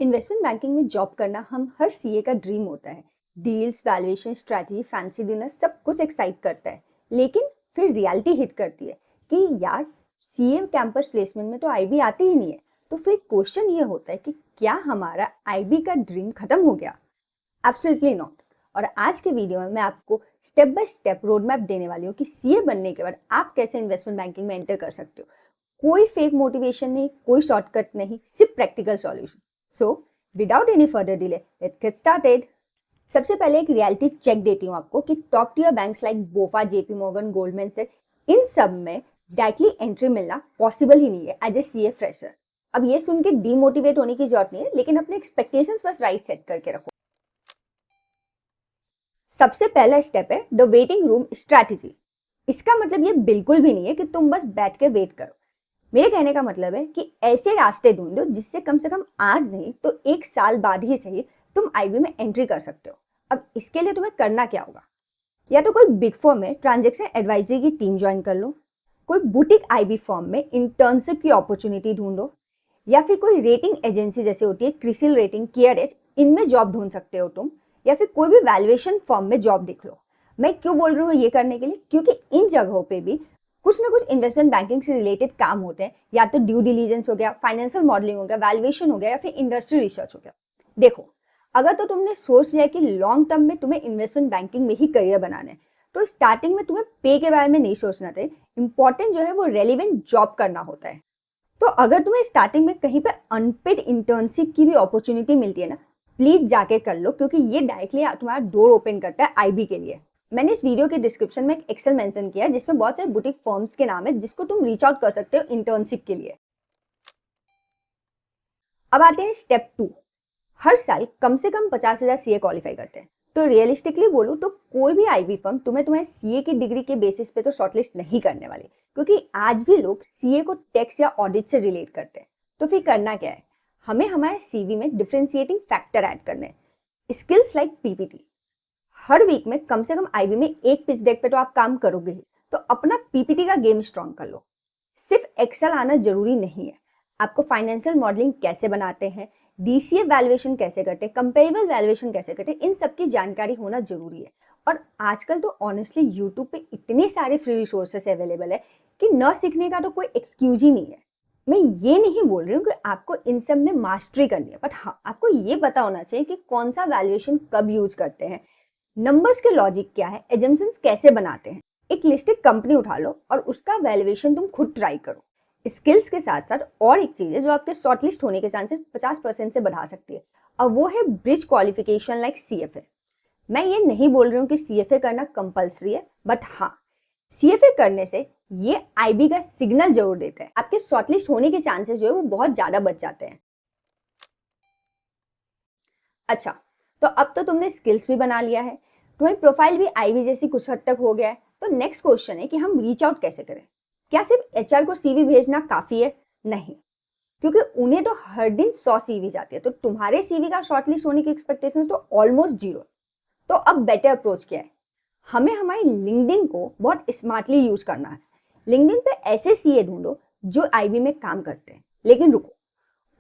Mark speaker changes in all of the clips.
Speaker 1: Investment banking में job करना हम हर सीए का ड्रीम होता है। Deals, valuation, strategy, fancy dinner सब कुछ एक्साइट करता है, लेकिन फिर रियलिटी हिट करती है कि यार सीए कैंपस प्लेसमेंट में तो आईबी आती ही नहीं है। तो फिर क्वेश्चन ये होता है कि क्या हमारा आईबी का ड्रीम खत्म हो गया? Absolutely not. और आज के वीडियो में मैं आपको step by step road map देने वाली हूँ कि सीए बनने के बाद आप कैसे इन्वेस्टमेंट बैंकिंग में एंटर कर सकते हो। कोई फेक मोटिवेशन नहीं, कोई शॉर्टकट नहीं, सिर्फ practical solution. So without any further delay let's get started. सबसे पहले एक रियलिटी चेक देती हूँ आपको कि top tier banks like BofA, JP Morgan, Goldman से इन सब में डायरेक्टली एंट्री मिलना पॉसिबल ही नहीं है एज ए सीए फ्रेशर। अब ये सुन के डीमोटिवेट होने की जरूरत नहीं है, लेकिन अपने एक्सपेक्टेशंस बस राइट सेट करके रखो। सबसे पहला स्टेप है द वेटिंग रूम स्ट्रैटेजी। इसका मतलब ये बिल्कुल भी नहीं है कि तुम बस बैठ के वेट करो। मेरे कहने का मतलब है कि ऐसे रास्ते ढूंढो जिससे कम से कम आज नहीं तो 1 साल बाद ही सही तुम आईबी में एंट्री कर सकते हो। अब इसके लिए तुम्हें करना क्या होगा? या तो कोई बिग फर्म में ट्रांजैक्शन एडवाइजरी की टीम ज्वाइन कर लो, कोई बुटीक आईबी फर्म में इंटर्नशिप की अपॉर्चुनिटी ढूंढो, या फिर कोई रेटिंग एजेंसी जैसे होती है क्रिसिल रेटिंग, केयर एज, इनमें जॉब ढूंढ सकते हो तुम, या फिर कोई भी वैल्यूएशन फर्म में जॉब देख लो। मैं क्यों बोल रही हूँ ये करने के लिए? क्योंकि इन जगहों पे भी कुछ ना कुछ इन्वेस्टमेंट बैंकिंग से रिलेटेड काम होते हैं। या तो ड्यू डिलीजेंस हो गया, फाइनेंशियल मॉडलिंग हो गया, वैल्यूएशन हो गया, या फिर इंडस्ट्री रिसर्च हो गया। देखो, अगर तो तुमने सोच लिया कि लॉन्ग टर्म में तुम्हें इन्वेस्टमेंट बैंकिंग में ही करियर बनाना है, तो स्टार्टिंग में तुम्हें पे के बारे में नहीं सोचना चाहिए। इंपॉर्टेंट जो है वो रेलिवेंट जॉब करना होता है। तो अगर तुम्हें स्टार्टिंग में कहीं पे अनपेड इंटर्नशिप की भी अपॉर्चुनिटी मिलती है ना, प्लीज जाके कर लो, क्योंकि ये डायरेक्टली तुम्हारा डोर ओपन करता है आईबी के लिए। मैंने इस वीडियो के डिस्क्रिप्शन में एक एक्सेल मेंशन किया है जिसमें बहुत सारे बुटीक फर्म्स के नाम है जिसको तुम रीच आउट कर सकते हो इंटर्नशिप के लिए। अब आते हैं स्टेप 2। हर साल कम से कम 50,000 सीए क्वालिफाई करते हैं। तो रियलिस्टिकली बोलूं तो कोई भी आईबी फर्म तुम्हारे सीए की डिग्री के बेसिस पे तो शॉर्टलिस्ट नहीं करने वाली, क्योंकि आज भी लोग सीए को टैक्स या ऑडिट से रिलेट करते हैं। तो फिर करना क्या है? हमें हमारे सीवी में डिफरेंशिएटिंग फैक्टर ऐड करने हैं। Skills like PPT. हर वीक में कम से कम आईबी में एक पिच डेक पे तो आप काम करोगे ही, तो अपना पीपीटी का गेम स्ट्रॉन्ग कर लो। सिर्फ एक्सेल आना जरूरी नहीं है, आपको फाइनेंशियल मॉडलिंग कैसे बनाते हैं, डीसीए वैल्यूएशन कैसे करते हैं, कंपेरेबल वैल्यूएशन कैसे करते हैं, इन सब की जानकारी होना जरूरी है। और आजकल तो ऑनेस्टली यूट्यूब पे इतने सारे फ्री रिसोर्सेस अवेलेबल है कि न सीखने का तो कोई एक्सक्यूज ही नहीं है। मैं ये नहीं बोल रही हूँ कि आपको इन सब में मास्टरी करनी है, बट हाँ, आपको ये पता होना चाहिए कि कौन सा वैल्यूएशन कब यूज करते हैं, नंबर्स के लॉजिक क्या है, एजम्पशंस कैसे बनाते हैं। एक लिस्टेड कंपनी उठा लो और उसका वैल्यूएशन तुम खुद ट्राई करो। स्किल्स के साथ साथ और एक चीज है जो आपके शॉर्टलिस्ट होने के चांसेस 50% से बढ़ा सकती है, और वो है ब्रिज क्वालिफिकेशन लाइक सीएफए। मैं ये नहीं बोल रही हूँ कि सीएफए करना कंपलसरी है, बट हाँ, सीएफए करने से ये आईबी का सिग्नल जरूर देता है, आपके शॉर्टलिस्ट होने के चांसेस जो है वो बहुत ज्यादा बच जाते हैं। अच्छा, तो अब तो तुमने स्किल्स भी बना लिया है, तुम्हारी प्रोफाइल भी आईबी जैसी कुछ हद तक हो गया है। तो नेक्स्ट क्वेश्चन है कि हम रीच आउट कैसे करें? क्या सिर्फ एचआर को सीवी भेजना काफी है? नहीं, क्योंकि उन्हें तो हर दिन 100 सीवी जाती है, तो तुम्हारे सीवी का शॉर्टलिस्ट होने की एक्सपेक्टेशंस तो ऑलमोस्ट जीरो। तो अब बेटर अप्रोच क्या है? हमें हमारी लिंक्डइन को बहुत स्मार्टली यूज करना है। लिंक्डइन पे ऐसे सीए ढूंढो जो आईबी में काम करते हैं, लेकिन रुको,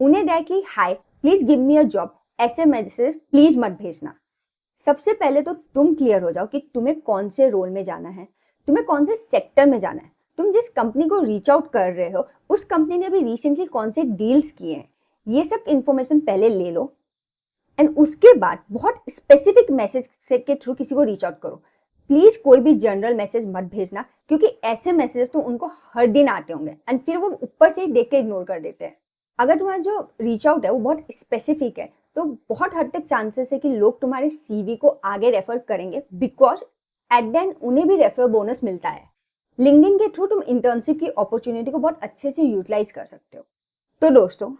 Speaker 1: उन्हें directly hi please give me a job ऐसे मैसेज प्लीज मत भेजना। सबसे पहले तो तुम क्लियर हो जाओ कि तुम्हें कौन से रोल में जाना है, तुम्हें कौन से सेक्टर में जाना है, तुम जिस कंपनी को रीच आउट कर रहे हो उस कंपनी ने भी रिसेंटली कौन से डील्स किए हैं, ये सब इंफॉर्मेशन पहले ले लो। एंड उसके बाद बहुत स्पेसिफिक मैसेज से के थ्रू किसी को रीच आउट करो। प्लीज कोई भी जनरल मैसेज मत भेजना, क्योंकि ऐसे मैसेज तो उनको हर दिन आते होंगे एंड फिर वो ऊपर से ही देख के इग्नोर कर देते हैं। अगर तुम्हारा जो रीच आउट है वो बहुत स्पेसिफिक है, तो बहुत हद तक चांसेस है कि लोग तुम्हारे सीवी को आगे रेफर करेंगे, बिकॉज एट द एंड उन्हें भी रेफर बोनस मिलता है। लिंक्डइन के थ्रू तुम इंटर्नशिप की अपॉर्चुनिटी को बहुत अच्छे से यूटिलाइज कर सकते हो। तो दोस्तों,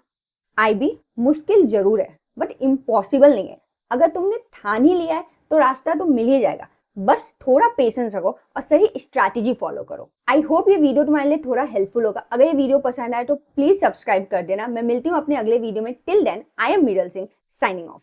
Speaker 1: आईबी मुश्किल जरूर है बट इम्पॉसिबल नहीं है। अगर तुमने ठान ही लिया है तो रास्ता तो मिल ही जाएगा, बस थोड़ा पेशेंस रखो और सही स्ट्रैटेजी फॉलो करो। आई होप ये वीडियो तुम्हारे लिए थोड़ा हेल्पफुल होगा। अगर ये वीडियो पसंद आए तो प्लीज सब्सक्राइब कर देना। मैं मिलती हूँ अपने अगले वीडियो में। Till then, I am Meeral Singh, signing of.